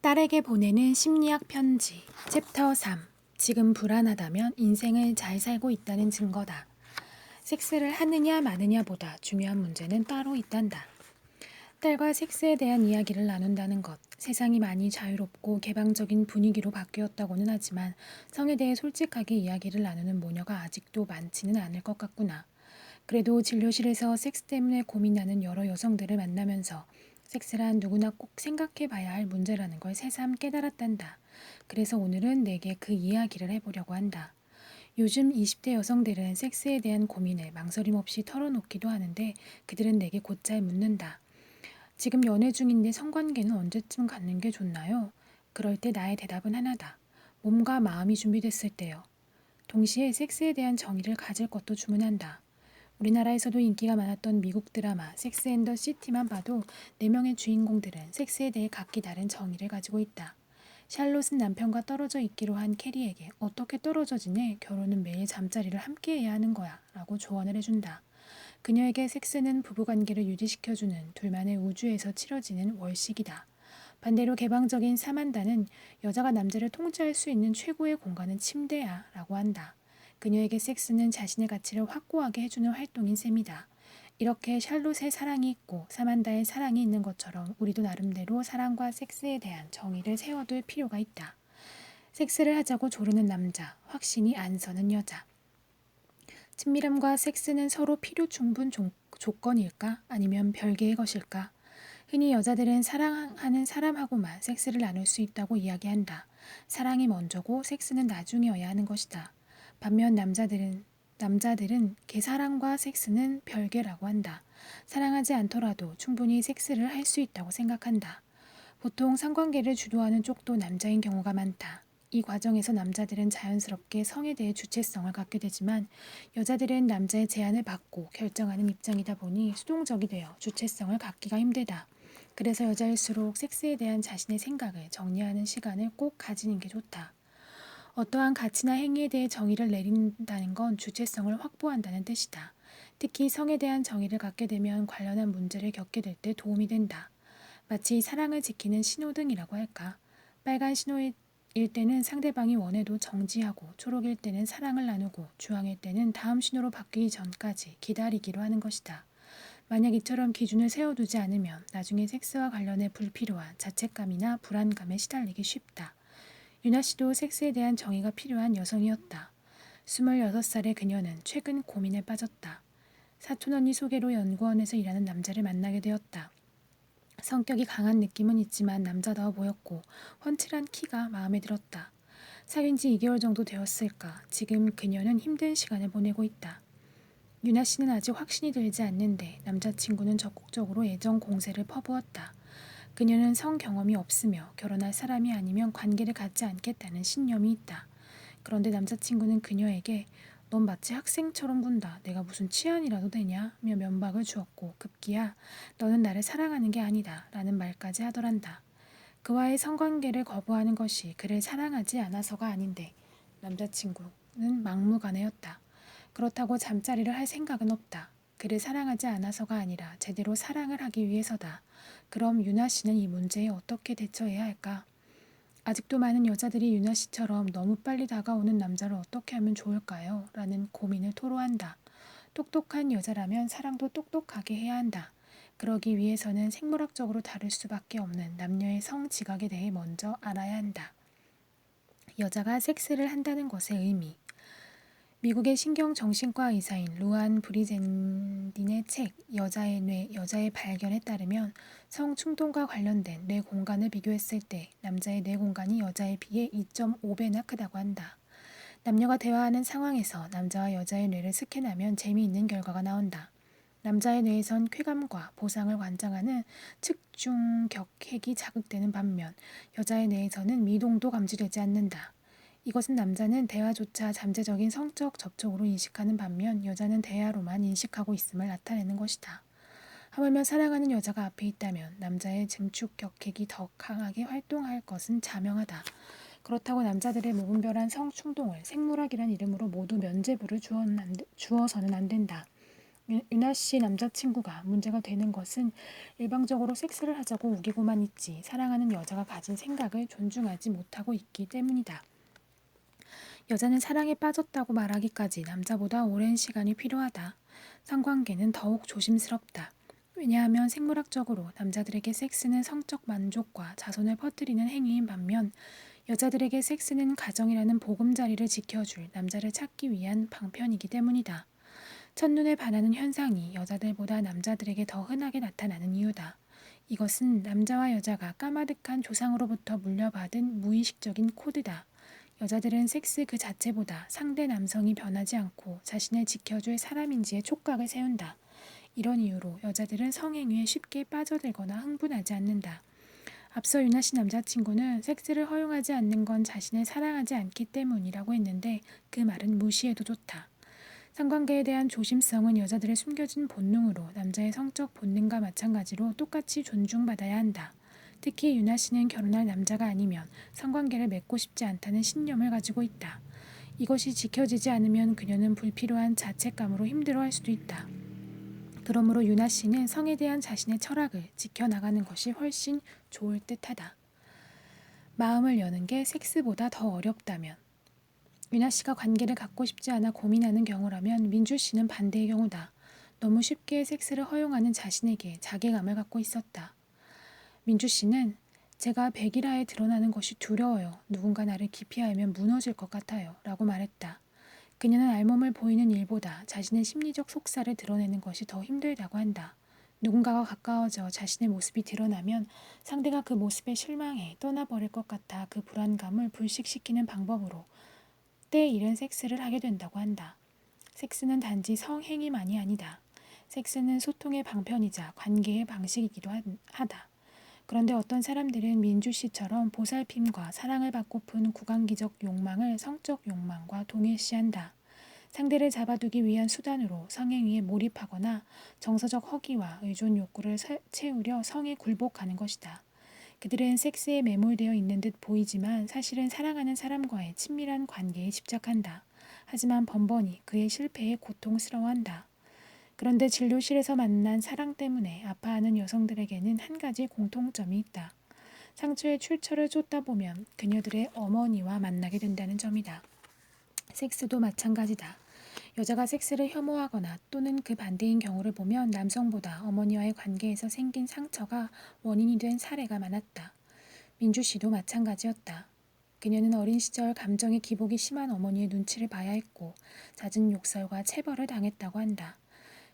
딸에게 보내는 심리학 편지 챕터 3. 지금 불안하다면 인생을 잘 살고 있다는 증거다. 섹스를 하느냐 마느냐보다 중요한 문제는 따로 있단다. 딸과 섹스에 대한 이야기를 나눈다는 것. 세상이 많이 자유롭고 개방적인 분위기로 바뀌었다고는 하지만 성에 대해 솔직하게 이야기를 나누는 모녀가 아직도 많지는 않을 것 같구나. 그래도 진료실에서 섹스 때문에 고민하는 여러 여성들을 만나면서 섹스란 누구나 꼭 생각해 봐야 할 문제라는 걸 새삼 깨달았단다. 그래서 오늘은 내게 그 이야기를 해보려고 한다. 요즘 20대 여성들은 섹스에 대한 고민을 망설임 없이 털어놓기도 하는데 그들은 내게 곧잘 묻는다. 지금 연애 중인데 성관계는 언제쯤 갖는 게 좋나요? 그럴 때 나의 대답은 하나다. 몸과 마음이 준비됐을 때요. 동시에 섹스에 대한 정의를 가질 것도 주문한다. 우리나라에서도 인기가 많았던 미국 드라마 섹스 앤 더 시티만 봐도 4명의 주인공들은 섹스에 대해 각기 다른 정의를 가지고 있다. 샬롯은 남편과 떨어져 있기로 한 캐리에게 어떻게 떨어져 지내? 결혼은 매일 잠자리를 함께 해야 하는 거야 라고 조언을 해준다. 그녀에게 섹스는 부부관계를 유지시켜주는 둘만의 우주에서 치러지는 월식이다. 반대로 개방적인 사만다는 여자가 남자를 통제할 수 있는 최고의 공간은 침대야 라고 한다. 그녀에게 섹스는 자신의 가치를 확고하게 해주는 활동인 셈이다. 이렇게 샬롯의 사랑이 있고 사만다의 사랑이 있는 것처럼 우리도 나름대로 사랑과 섹스에 대한 정의를 세워둘 필요가 있다. 섹스를 하자고 조르는 남자, 확신이 안 서는 여자. 친밀함과 섹스는 서로 필요 충분 조건일까? 아니면 별개의 것일까? 흔히 여자들은 사랑하는 사람하고만 섹스를 나눌 수 있다고 이야기한다. 사랑이 먼저고 섹스는 나중이어야 하는 것이다. 반면 남자들은 개사랑과 섹스는 별개라고 한다. 사랑하지 않더라도 충분히 섹스를 할 수 있다고 생각한다. 보통 성관계를 주도하는 쪽도 남자인 경우가 많다. 이 과정에서 남자들은 자연스럽게 성에 대해 주체성을 갖게 되지만 여자들은 남자의 제안을 받고 결정하는 입장이다 보니 수동적이 되어 주체성을 갖기가 힘들다. 그래서 여자일수록 섹스에 대한 자신의 생각을 정리하는 시간을 꼭 가지는 게 좋다. 어떠한 가치나 행위에 대해 정의를 내린다는 건 주체성을 확보한다는 뜻이다. 특히 성에 대한 정의를 갖게 되면 관련한 문제를 겪게 될 때 도움이 된다. 마치 사랑을 지키는 신호등이라고 할까. 빨간 신호일 때는 상대방이 원해도 정지하고 초록일 때는 사랑을 나누고 주황일 때는 다음 신호로 바뀌기 전까지 기다리기로 하는 것이다. 만약 이처럼 기준을 세워두지 않으면 나중에 섹스와 관련해 불필요한 자책감이나 불안감에 시달리기 쉽다. 유나 씨도 섹스에 대한 정의가 필요한 여성이었다. 26살의 그녀는 최근 고민에 빠졌다. 사촌 언니 소개로 연구원에서 일하는 남자를 만나게 되었다. 성격이 강한 느낌은 있지만 남자다워 보였고 훤칠한 키가 마음에 들었다. 사귄 지 2개월 정도 되었을까. 지금 그녀는 힘든 시간을 보내고 있다. 유나 씨는 아직 확신이 들지 않는데 남자친구는 적극적으로 애정 공세를 퍼부었다. 그녀는 성 경험이 없으며 결혼할 사람이 아니면 관계를 갖지 않겠다는 신념이 있다. 그런데 남자친구는 그녀에게 넌 마치 학생처럼 군다. 내가 무슨 치안이라도 되냐? 며 면박을 주었고 급기야 너는 나를 사랑하는 게 아니다. 라는 말까지 하더란다. 그와의 성관계를 거부하는 것이 그를 사랑하지 않아서가 아닌데 남자친구는 막무가내였다. 그렇다고 잠자리를 할 생각은 없다. 그를 사랑하지 않아서가 아니라 제대로 사랑을 하기 위해서다. 그럼 유나 씨는 이 문제에 어떻게 대처해야 할까? 아직도 많은 여자들이 유나 씨처럼 너무 빨리 다가오는 남자를 어떻게 하면 좋을까요? 라는 고민을 토로한다. 똑똑한 여자라면 사랑도 똑똑하게 해야 한다. 그러기 위해서는 생물학적으로 다를 수밖에 없는 남녀의 성 지각에 대해 먼저 알아야 한다. 여자가 섹스를 한다는 것의 의미. 미국의 신경정신과 의사인 루안 브리젠딘의 책 여자의 뇌, 여자의 발견에 따르면 성충동과 관련된 뇌 공간을 비교했을 때 남자의 뇌 공간이 여자에 비해 2.5배나 크다고 한다. 남녀가 대화하는 상황에서 남자와 여자의 뇌를 스캔하면 재미있는 결과가 나온다. 남자의 뇌에선 쾌감과 보상을 관장하는 측중격핵이 자극되는 반면 여자의 뇌에서는 미동도 감지되지 않는다. 이것은 남자는 대화조차 잠재적인 성적 접촉으로 인식하는 반면 여자는 대화로만 인식하고 있음을 나타내는 것이다. 하물며 사랑하는 여자가 앞에 있다면 남자의 증축격핵이 더 강하게 활동할 것은 자명하다. 그렇다고 남자들의 무분별한 성충동을 생물학이란 이름으로 모두 면죄부를 주어서는 안 된다. 유나 씨 남자친구가 문제가 되는 것은 일방적으로 섹스를 하자고 우기고만 있지 사랑하는 여자가 가진 생각을 존중하지 못하고 있기 때문이다. 여자는 사랑에 빠졌다고 말하기까지 남자보다 오랜 시간이 필요하다. 성관계는 더욱 조심스럽다. 왜냐하면 생물학적으로 남자들에게 섹스는 성적 만족과 자손을 퍼뜨리는 행위인 반면 여자들에게 섹스는 가정이라는 보금자리를 지켜줄 남자를 찾기 위한 방편이기 때문이다. 첫눈에 반하는 현상이 여자들보다 남자들에게 더 흔하게 나타나는 이유다. 이것은 남자와 여자가 까마득한 조상으로부터 물려받은 무의식적인 코드다. 여자들은 섹스 그 자체보다 상대 남성이 변하지 않고 자신을 지켜줄 사람인지에 촉각을 세운다. 이런 이유로 여자들은 성행위에 쉽게 빠져들거나 흥분하지 않는다. 앞서 유나 씨 남자친구는 섹스를 허용하지 않는 건 자신을 사랑하지 않기 때문이라고 했는데 그 말은 무시해도 좋다. 성관계에 대한 조심성은 여자들의 숨겨진 본능으로 남자의 성적 본능과 마찬가지로 똑같이 존중받아야 한다. 특히 유나 씨는 결혼할 남자가 아니면 성관계를 맺고 싶지 않다는 신념을 가지고 있다. 이것이 지켜지지 않으면 그녀는 불필요한 자책감으로 힘들어할 수도 있다. 그러므로 유나 씨는 성에 대한 자신의 철학을 지켜나가는 것이 훨씬 좋을 듯하다. 마음을 여는 게 섹스보다 더 어렵다면 유나 씨가 관계를 갖고 싶지 않아 고민하는 경우라면 민주 씨는 반대의 경우다. 너무 쉽게 섹스를 허용하는 자신에게 자괴감을 갖고 있었다. 민주 씨는 제가 백일하에 드러나는 것이 두려워요. 누군가 나를 깊이 알면 무너질 것 같아요. 라고 말했다. 그녀는 알몸을 보이는 일보다 자신의 심리적 속살을 드러내는 것이 더 힘들다고 한다. 누군가가 가까워져 자신의 모습이 드러나면 상대가 그 모습에 실망해 떠나버릴 것 같아 그 불안감을 불식시키는 방법으로 때 이른 섹스를 하게 된다고 한다. 섹스는 단지 성행위만이 아니다. 섹스는 소통의 방편이자 관계의 방식이기도 하다. 그런데 어떤 사람들은 민주 씨처럼 보살핌과 사랑을 받고픈 구강기적 욕망을 성적 욕망과 동일시한다. 상대를 잡아두기 위한 수단으로 성행위에 몰입하거나 정서적 허기와 의존 욕구를 채우려 성에 굴복하는 것이다. 그들은 섹스에 매몰되어 있는 듯 보이지만 사실은 사랑하는 사람과의 친밀한 관계에 집착한다. 하지만 번번이 그의 실패에 고통스러워한다. 그런데 진료실에서 만난 사랑 때문에 아파하는 여성들에게는 한 가지 공통점이 있다. 상처의 출처를 쫓다 보면 그녀들의 어머니와 만나게 된다는 점이다. 섹스도 마찬가지다. 여자가 섹스를 혐오하거나 또는 그 반대인 경우를 보면 남성보다 어머니와의 관계에서 생긴 상처가 원인이 된 사례가 많았다. 민주 씨도 마찬가지였다. 그녀는 어린 시절 감정의 기복이 심한 어머니의 눈치를 봐야 했고 잦은 욕설과 체벌을 당했다고 한다.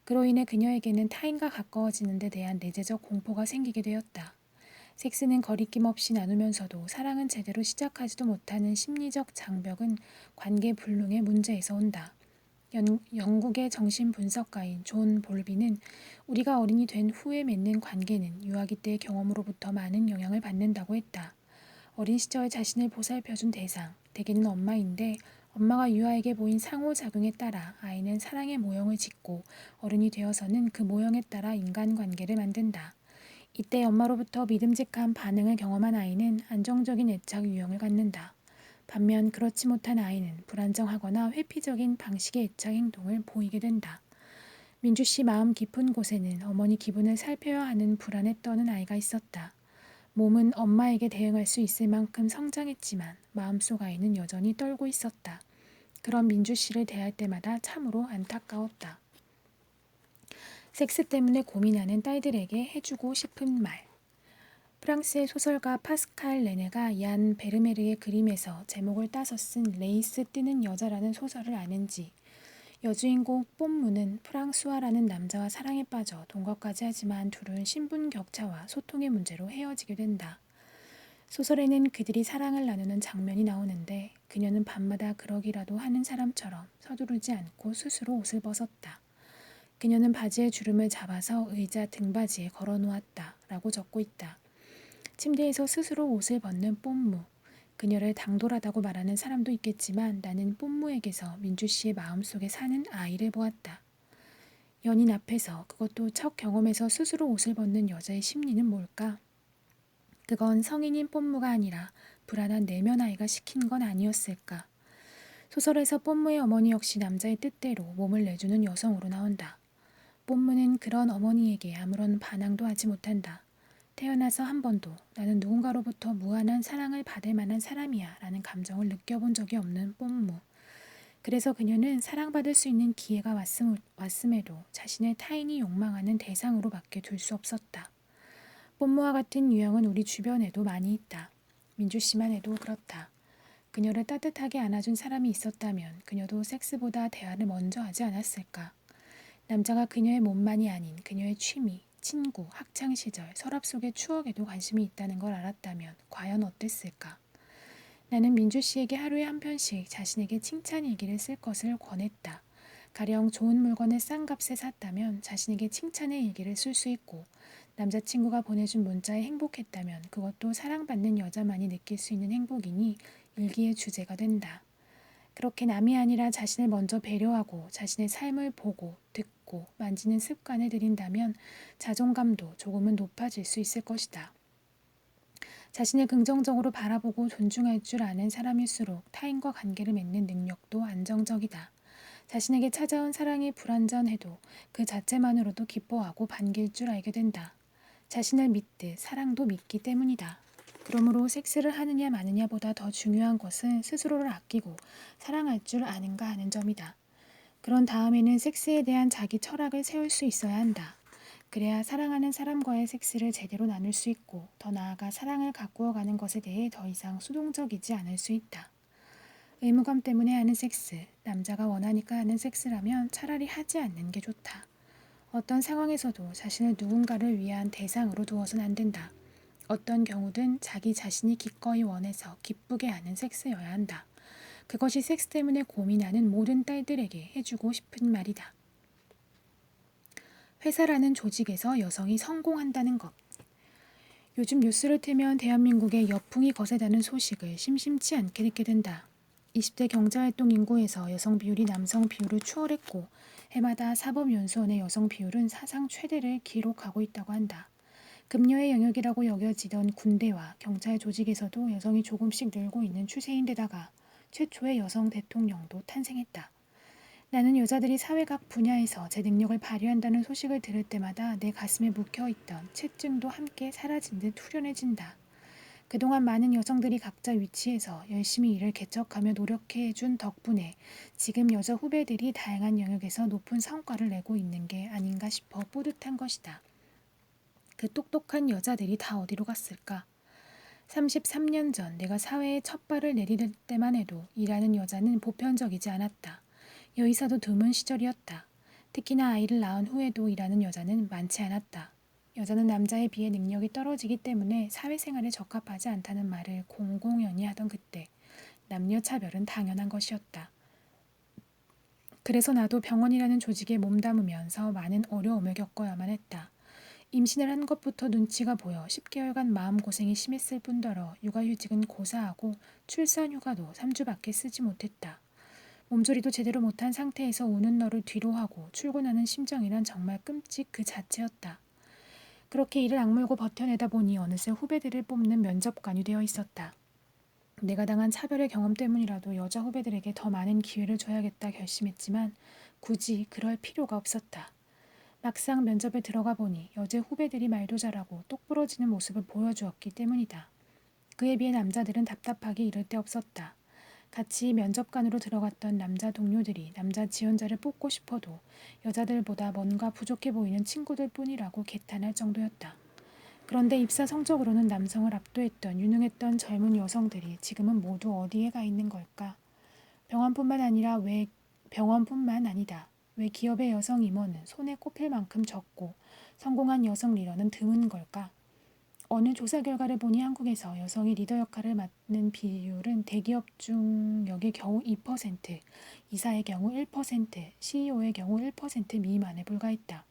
그로 인해 그녀에게는 타인과 가까워지는 데 대한 내재적 공포가 생기게 되었다. 섹스는 거리낌 없이 나누면서도 사랑은 제대로 시작하지도 못하는 심리적 장벽은 관계 불능의 문제에서 온다. 영국의 정신분석가인 존 볼비는 우리가 어린이 된 후에 맺는 관계는 유아기 때의 경험으로부터 많은 영향을 받는다고 했다. 어린 시절 자신을 보살펴준 대상, 대개는 엄마인데 엄마가 유아에게 보인 상호작용에 따라 아이는 사랑의 모형을 짓고 어른이 되어서는 그 모형에 따라 인간관계를 만든다. 이때 엄마로부터 믿음직한 반응을 경험한 아이는 안정적인 애착 유형을 갖는다. 반면 그렇지 못한 아이는 불안정하거나 회피적인 방식의 애착 행동을 보이게 된다. 민주 씨 마음 깊은 곳에는 어머니 기분을 살펴야 하는 불안에 떠는 아이가 있었다. 몸은 엄마에게 대응할 수 있을 만큼 성장했지만 마음속 아이는 여전히 떨고 있었다. 그런 민주 씨를 대할 때마다 참으로 안타까웠다. 섹스 때문에 고민하는 딸들에게 해주고 싶은 말. 프랑스의 소설가 파스칼 레네가 얀 베르메르의 그림에서 제목을 따서 쓴 레이스 뜨는 여자라는 소설을 아는지 여주인공 뽐무는 프랑수아라는 남자와 사랑에 빠져 동거까지 하지만 둘은 신분 격차와 소통의 문제로 헤어지게 된다. 소설에는 그들이 사랑을 나누는 장면이 나오는데 그녀는 밤마다 그러기라도 하는 사람처럼 서두르지 않고 스스로 옷을 벗었다. 그녀는 바지의 주름을 잡아서 의자 등받이에 걸어놓았다 라고 적고 있다. 침대에서 스스로 옷을 벗는 뽐무. 그녀를 당돌하다고 말하는 사람도 있겠지만 나는 뽐무에게서 민주 씨의 마음속에 사는 아이를 보았다. 연인 앞에서 그것도 첫 경험에서 스스로 옷을 벗는 여자의 심리는 뭘까? 그건 성인인 뽐무가 아니라 불안한 내면 아이가 시킨 건 아니었을까? 소설에서 뽐무의 어머니 역시 남자의 뜻대로 몸을 내주는 여성으로 나온다. 뽐무는 그런 어머니에게 아무런 반항도 하지 못한다. 태어나서 한 번도 나는 누군가로부터 무한한 사랑을 받을 만한 사람이야 라는 감정을 느껴본 적이 없는 뽐무. 그래서 그녀는 사랑받을 수 있는 기회가 왔음에도 자신을 타인이 욕망하는 대상으로밖에 둘 수 없었다. 뽐무와 같은 유형은 우리 주변에도 많이 있다. 민주 씨만 해도 그렇다. 그녀를 따뜻하게 안아준 사람이 있었다면 그녀도 섹스보다 대화를 먼저 하지 않았을까. 남자가 그녀의 몸만이 아닌 그녀의 취미, 친구, 학창시절, 서랍 속의 추억에도 관심이 있다는 걸 알았다면 과연 어땠을까. 나는 민주 씨에게 하루에 한 편씩 자신에게 칭찬 일기를 쓸 것을 권했다. 가령 좋은 물건을 싼 값에 샀다면 자신에게 칭찬의 일기를 쓸 수 있고, 남자친구가 보내준 문자에 행복했다면 그것도 사랑받는 여자만이 느낄 수 있는 행복이니 일기의 주제가 된다. 그렇게 남이 아니라 자신을 먼저 배려하고 자신의 삶을 보고 듣고 만지는 습관을 들인다면 자존감도 조금은 높아질 수 있을 것이다. 자신을 긍정적으로 바라보고 존중할 줄 아는 사람일수록 타인과 관계를 맺는 능력도 안정적이다. 자신에게 찾아온 사랑이 불완전해도 그 자체만으로도 기뻐하고 반길 줄 알게 된다. 자신을 믿듯 사랑도 믿기 때문이다. 그러므로 섹스를 하느냐 마느냐보다 더 중요한 것은 스스로를 아끼고 사랑할 줄 아는가 하는 점이다. 그런 다음에는 섹스에 대한 자기 철학을 세울 수 있어야 한다. 그래야 사랑하는 사람과의 섹스를 제대로 나눌 수 있고 더 나아가 사랑을 가꾸어가는 것에 대해 더 이상 수동적이지 않을 수 있다. 의무감 때문에 하는 섹스, 남자가 원하니까 하는 섹스라면 차라리 하지 않는 게 좋다. 어떤 상황에서도 자신을 누군가를 위한 대상으로 두어선 안 된다. 어떤 경우든 자기 자신이 기꺼이 원해서 기쁘게 하는 섹스여야 한다. 그것이 섹스 때문에 고민하는 모든 딸들에게 해주고 싶은 말이다. 회사라는 조직에서 여성이 성공한다는 것. 요즘 뉴스를 틀면 대한민국의 여풍이 거세다는 소식을 심심치 않게 듣게 된다. 20대 경제활동 인구에서 여성 비율이 남성 비율을 추월했고 해마다 사법연수원의 여성 비율은 사상 최대를 기록하고 있다고 한다. 금요의 영역이라고 여겨지던 군대와 경찰 조직에서도 여성이 조금씩 늘고 있는 추세인데다가 최초의 여성 대통령도 탄생했다. 나는 여자들이 사회 각 분야에서 제 능력을 발휘한다는 소식을 들을 때마다 내 가슴에 묵혀있던 채증도 함께 사라진 듯 후련해진다. 그동안 많은 여성들이 각자 위치에서 열심히 일을 개척하며 노력해준 덕분에 지금 여자 후배들이 다양한 영역에서 높은 성과를 내고 있는 게 아닌가 싶어 뿌듯한 것이다. 그 똑똑한 여자들이 다 어디로 갔을까? 33년 전 내가 사회에 첫 발을 내디딜 때만 해도 일하는 여자는 보편적이지 않았다. 여의사도 드문 시절이었다. 특히나 아이를 낳은 후에도 일하는 여자는 많지 않았다. 여자는 남자에 비해 능력이 떨어지기 때문에 사회생활에 적합하지 않다는 말을 공공연히 하던 그때 남녀 차별은 당연한 것이었다. 그래서 나도 병원이라는 조직에 몸담으면서 많은 어려움을 겪어야만 했다. 임신을 한 것부터 눈치가 보여 10개월간 마음고생이 심했을 뿐더러 육아휴직은 고사하고 출산휴가도 3주밖에 쓰지 못했다. 몸조리도 제대로 못한 상태에서 우는 너를 뒤로 하고 출근하는 심정이란 정말 끔찍 그 자체였다. 그렇게 이를 악물고 버텨내다 보니 어느새 후배들을 뽑는 면접관이 되어 있었다. 내가 당한 차별의 경험 때문이라도 여자 후배들에게 더 많은 기회를 줘야겠다 결심했지만 굳이 그럴 필요가 없었다. 막상 면접에 들어가 보니 여자 후배들이 말도 잘하고 똑부러지는 모습을 보여주었기 때문이다. 그에 비해 남자들은 답답하게 이를 데 없었다. 같이 면접관으로 들어갔던 남자 동료들이 남자 지원자를 뽑고 싶어도 여자들보다 뭔가 부족해 보이는 친구들 뿐이라고 개탄할 정도였다. 그런데 입사 성적으로는 남성을 압도했던 유능했던 젊은 여성들이 지금은 모두 어디에 가 있는 걸까? 병원뿐만 아니다. 왜 기업의 여성 임원은 손에 꼽힐 만큼 적고 성공한 여성 리더는 드문 걸까? 어느 조사 결과를 보니 한국에서 여성이 리더 역할을 맡는 비율은 대기업 중역의 경우 2%, 이사의 경우 1%, CEO의 경우 1% 미만에 불과했다.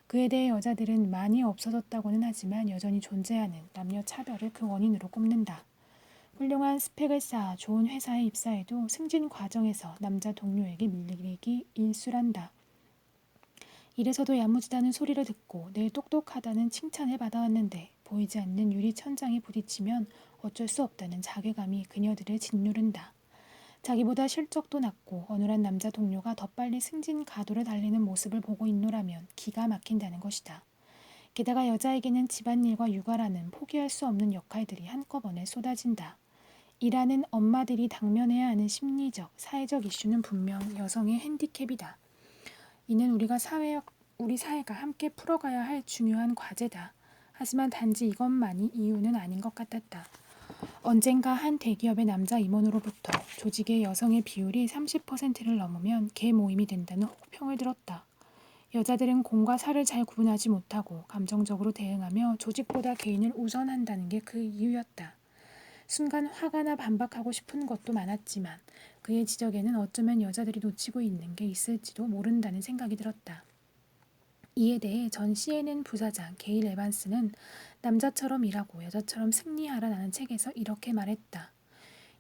그에 대해 여자들은 많이 없어졌다고는 하지만 여전히 존재하는 남녀 차별을 그 원인으로 꼽는다. 훌륭한 스펙을 쌓아 좋은 회사에 입사해도 승진 과정에서 남자 동료에게 밀리기 일쑤란다. 이래서도 야무지다는 소리를 듣고 늘 똑똑하다는 칭찬을 받아왔는데 보이지 않는 유리 천장에 부딪히면 어쩔 수 없다는 자괴감이 그녀들을 짓누른다. 자기보다 실적도 낮고 어눌한 남자 동료가 더 빨리 승진 가도를 달리는 모습을 보고 있노라면 기가 막힌다는 것이다. 게다가 여자에게는 집안일과 육아라는 포기할 수 없는 역할들이 한꺼번에 쏟아진다. 일하는 엄마들이 당면해야 하는 심리적, 사회적 이슈는 분명 여성의 핸디캡이다. 이는 우리 사회가 함께 풀어가야 할 중요한 과제다. 하지만 단지 이것만이 이유는 아닌 것 같았다. 언젠가 한 대기업의 남자 임원으로부터 조직의 여성의 비율이 30%를 넘으면 계모임이 된다는 혹평을 들었다. 여자들은 공과 사를 잘 구분하지 못하고 감정적으로 대응하며 조직보다 개인을 우선한다는 게 그 이유였다. 순간 화가 나 반박하고 싶은 것도 많았지만 그의 지적에는 어쩌면 여자들이 놓치고 있는 게 있을지도 모른다는 생각이 들었다. 이에 대해 전 CNN 부사장 게일 에반스는 남자처럼 일하고 여자처럼 승리하라라는 책에서 이렇게 말했다.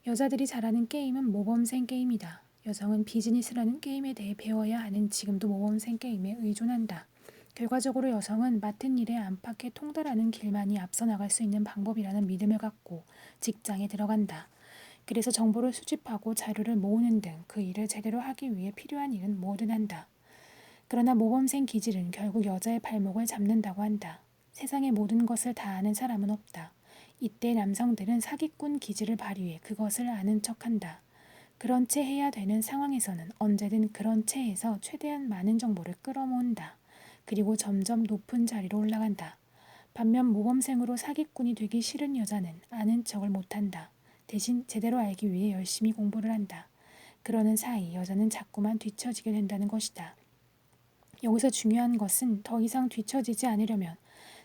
여자들이 잘하는 게임은 모범생 게임이다. 여성은 비즈니스라는 게임에 대해 배워야 하는 지금도 모범생 게임에 의존한다. 결과적으로 여성은 맡은 일에 안팎에 통달하는 길만이 앞서 나갈 수 있는 방법이라는 믿음을 갖고 직장에 들어간다. 그래서 정보를 수집하고 자료를 모으는 등 그 일을 제대로 하기 위해 필요한 일은 뭐든 한다. 그러나 모범생 기질은 결국 여자의 발목을 잡는다고 한다. 세상의 모든 것을 다 아는 사람은 없다. 이때 남성들은 사기꾼 기질을 발휘해 그것을 아는 척한다. 그런 채 해야 되는 상황에서는 언제든 그런 채에서 최대한 많은 정보를 끌어모은다. 그리고 점점 높은 자리로 올라간다. 반면 모범생으로 사기꾼이 되기 싫은 여자는 아는 척을 못한다. 대신 제대로 알기 위해 열심히 공부를 한다. 그러는 사이 여자는 자꾸만 뒤처지게 된다는 것이다. 여기서 중요한 것은 더 이상 뒤처지지 않으려면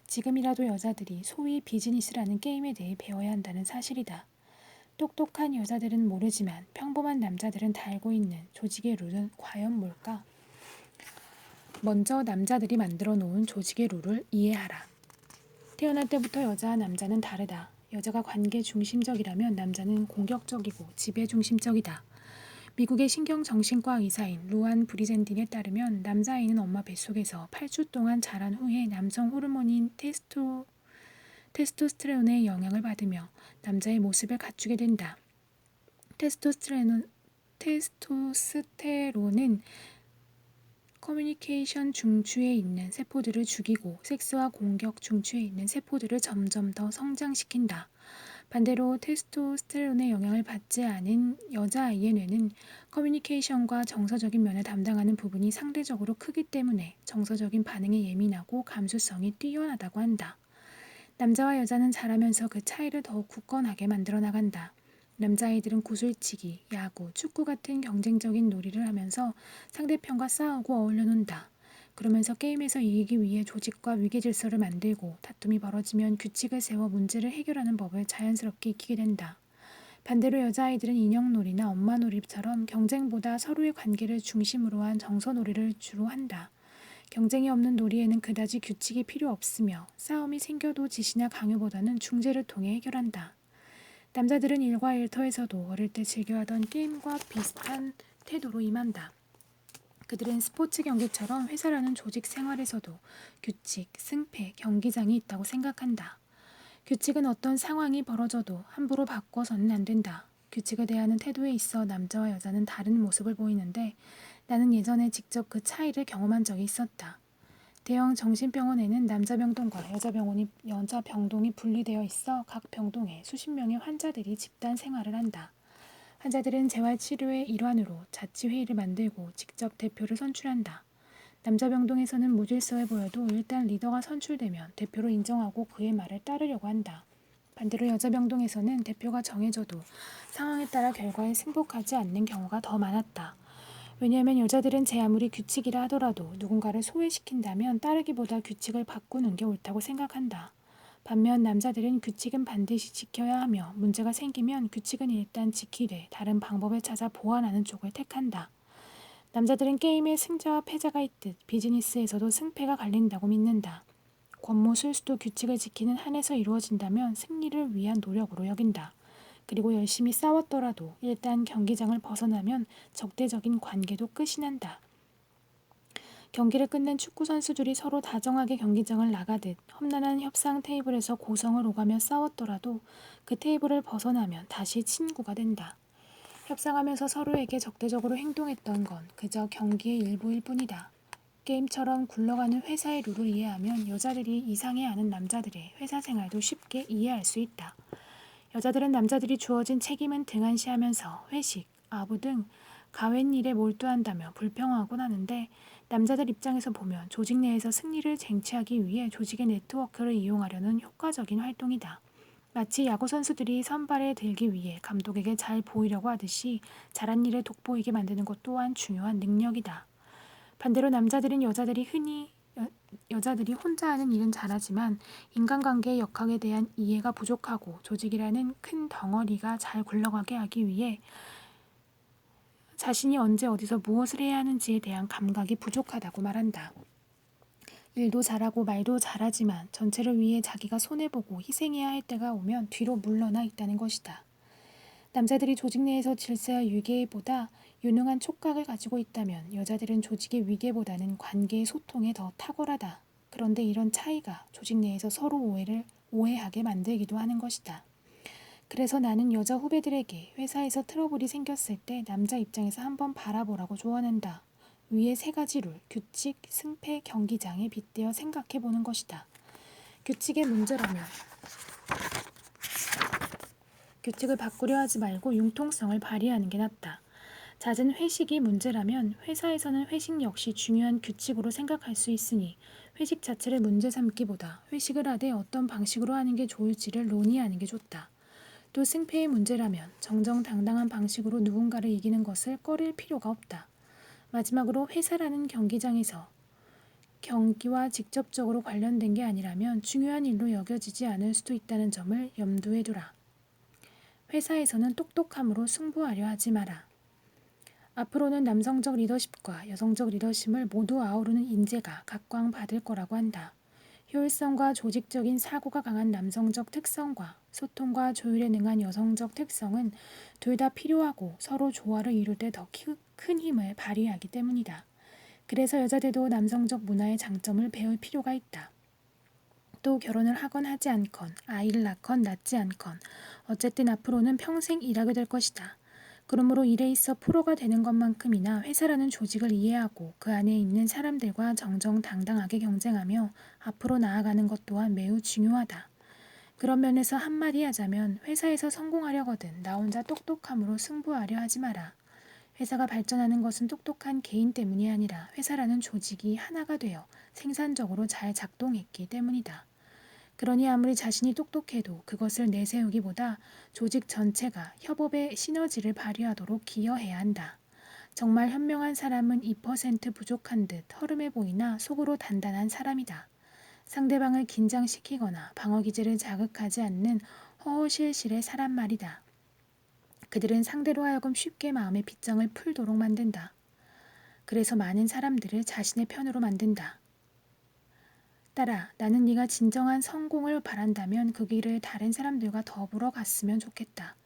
지금이라도 여자들이 소위 비즈니스라는 게임에 대해 배워야 한다는 사실이다. 똑똑한 여자들은 모르지만 평범한 남자들은 다 알고 있는 조직의 룰은 과연 뭘까? 먼저 남자들이 만들어 놓은 조직의 룰을 이해하라. 태어날 때부터 여자와 남자는 다르다. 여자가 관계 중심적이라면 남자는 공격적이고 지배 중심적이다. 미국의 신경정신과 의사인 루안 브리젠딘에 따르면 남자아이는 엄마 뱃속에서 8주 동안 자란 후에 남성 호르몬인 테스토스테론의 영향을 받으며 남자의 모습을 갖추게 된다. 테스토스테론은 커뮤니케이션 중추에 있는 세포들을 죽이고 섹스와 공격 중추에 있는 세포들을 점점 더 성장시킨다. 반대로 테스토스테론의 영향을 받지 않은 여자아이의 뇌는 커뮤니케이션과 정서적인 면을 담당하는 부분이 상대적으로 크기 때문에 정서적인 반응에 예민하고 감수성이 뛰어나다고 한다. 남자와 여자는 자라면서 그 차이를 더욱 굳건하게 만들어 나간다. 남자아이들은 구슬치기, 야구, 축구 같은 경쟁적인 놀이를 하면서 상대편과 싸우고 어울려 논다. 그러면서 게임에서 이기기 위해 조직과 위계질서를 만들고 다툼이 벌어지면 규칙을 세워 문제를 해결하는 법을 자연스럽게 익히게 된다. 반대로 여자아이들은 인형놀이나 엄마놀이처럼 경쟁보다 서로의 관계를 중심으로 한 정서놀이를 주로 한다. 경쟁이 없는 놀이에는 그다지 규칙이 필요 없으며 싸움이 생겨도 지시나 강요보다는 중재를 통해 해결한다. 남자들은 일과 일터에서도 어릴 때 즐겨하던 게임과 비슷한 태도로 임한다. 그들은 스포츠 경기처럼 회사라는 조직 생활에서도 규칙, 승패, 경기장이 있다고 생각한다. 규칙은 어떤 상황이 벌어져도 함부로 바꿔서는 안 된다. 규칙에 대한 태도에 있어 남자와 여자는 다른 모습을 보이는데 나는 예전에 직접 그 차이를 경험한 적이 있었다. 대형 정신병원에는 남자 병동과 여자 병동이 분리되어 있어 각 병동에 수십 명의 환자들이 집단 생활을 한다. 환자들은 재활치료의 일환으로 자치회의를 만들고 직접 대표를 선출한다. 남자 병동에서는 무질서해 보여도 일단 리더가 선출되면 대표로 인정하고 그의 말을 따르려고 한다. 반대로 여자 병동에서는 대표가 정해져도 상황에 따라 결과에 승복하지 않는 경우가 더 많았다. 왜냐하면 여자들은 제 아무리 규칙이라 하더라도 누군가를 소외시킨다면 따르기보다 규칙을 바꾸는 게 옳다고 생각한다. 반면 남자들은 규칙은 반드시 지켜야 하며 문제가 생기면 규칙은 일단 지키되 다른 방법을 찾아 보완하는 쪽을 택한다. 남자들은 게임에 승자와 패자가 있듯 비즈니스에서도 승패가 갈린다고 믿는다. 권모 술수도 규칙을 지키는 한에서 이루어진다면 승리를 위한 노력으로 여긴다. 그리고 열심히 싸웠더라도 일단 경기장을 벗어나면 적대적인 관계도 끝이 난다. 경기를 끝낸 축구 선수들이 서로 다정하게 경기장을 나가듯 험난한 협상 테이블에서 고성을 오가며 싸웠더라도 그 테이블을 벗어나면 다시 친구가 된다. 협상하면서 서로에게 적대적으로 행동했던 건 그저 경기의 일부일 뿐이다. 게임처럼 굴러가는 회사의 룰을 이해하면 여자들이 이상해하는 남자들의 회사 생활도 쉽게 이해할 수 있다. 여자들은 남자들이 주어진 책임은 등한시하면서 회식, 아부 등 가웬 일에 몰두한다며 불평하곤 하는데 남자들 입장에서 보면 조직 내에서 승리를 쟁취하기 위해 조직의 네트워크를 이용하려는 효과적인 활동이다. 마치 야구 선수들이 선발에 들기 위해 감독에게 잘 보이려고 하듯이 잘한 일을 돋보이게 만드는 것 또한 중요한 능력이다. 반대로 남자들은 여자들이 혼자 하는 일은 잘하지만 인간관계의 역학에 대한 이해가 부족하고 조직이라는 큰 덩어리가 잘 굴러가게 하기 위해 자신이 언제 어디서 무엇을 해야 하는지에 대한 감각이 부족하다고 말한다. 일도 잘하고 말도 잘하지만 전체를 위해 자기가 손해보고 희생해야 할 때가 오면 뒤로 물러나 있다는 것이다. 남자들이 조직 내에서 질서와 유계보다 유능한 촉각을 가지고 있다면 여자들은 조직의 위계보다는 관계의 소통에 더 탁월하다. 그런데 이런 차이가 조직 내에서 서로 오해하게 만들기도 하는 것이다. 그래서 나는 여자 후배들에게 회사에서 트러블이 생겼을 때 남자 입장에서 한번 바라보라고 조언한다. 위의 세 가지 룰, 규칙, 승패, 경기장에 빗대어 생각해보는 것이다. 규칙을 바꾸려 하지 말고 융통성을 발휘하는 게 낫다. 잦은 회식이 문제라면 회사에서는 회식 역시 중요한 규칙으로 생각할 수 있으니 회식 자체를 문제 삼기보다 회식을 하되 어떤 방식으로 하는 게 좋을지를 논의하는 게 좋다. 또 승패의 문제라면 정정당당한 방식으로 누군가를 이기는 것을 꺼릴 필요가 없다. 마지막으로 회사라는 경기장에서 경기와 직접적으로 관련된 게 아니라면 중요한 일로 여겨지지 않을 수도 있다는 점을 염두에 두라. 회사에서는 똑똑함으로 승부하려 하지 마라. 앞으로는 남성적 리더십과 여성적 리더십을 모두 아우르는 인재가 각광받을 거라고 한다. 효율성과 조직적인 사고가 강한 남성적 특성과 소통과 조율에 능한 여성적 특성은 둘 다 필요하고 서로 조화를 이룰 때 더 큰 힘을 발휘하기 때문이다. 그래서 여자들도 남성적 문화의 장점을 배울 필요가 있다. 또 결혼을 하건 하지 않건 아이를 낳건 낳지 않건 어쨌든 앞으로는 평생 일하게 될 것이다. 그러므로 일에 있어 프로가 되는 것만큼이나 회사라는 조직을 이해하고 그 안에 있는 사람들과 정정당당하게 경쟁하며 앞으로 나아가는 것 또한 매우 중요하다. 그런 면에서 한마디 하자면 회사에서 성공하려거든 나 혼자 똑똑함으로 승부하려 하지 마라. 회사가 발전하는 것은 똑똑한 개인 때문이 아니라 회사라는 조직이 하나가 되어 생산적으로 잘 작동했기 때문이다. 그러니 아무리 자신이 똑똑해도 그것을 내세우기보다 조직 전체가 협업의 시너지를 발휘하도록 기여해야 한다. 정말 현명한 사람은 2% 부족한 듯 허름해 보이나 속으로 단단한 사람이다. 상대방을 긴장시키거나 방어기제를 자극하지 않는 허허실실의 사람 말이다. 그들은 상대로 하여금 쉽게 마음의 빗장을 풀도록 만든다. 그래서 많은 사람들을 자신의 편으로 만든다. 딸아, 나는 네가 진정한 성공을 바란다면 그 길을 다른 사람들과 더불어 갔으면 좋겠다.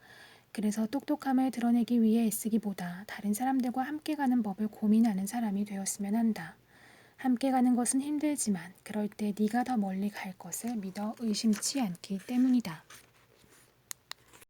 그래서 똑똑함을 드러내기 위해 애쓰기보다 다른 사람들과 함께 가는 법을 고민하는 사람이 되었으면 한다. 함께 가는 것은 힘들지만 그럴 때 네가 더 멀리 갈 것을 믿어 의심치 않기 때문이다.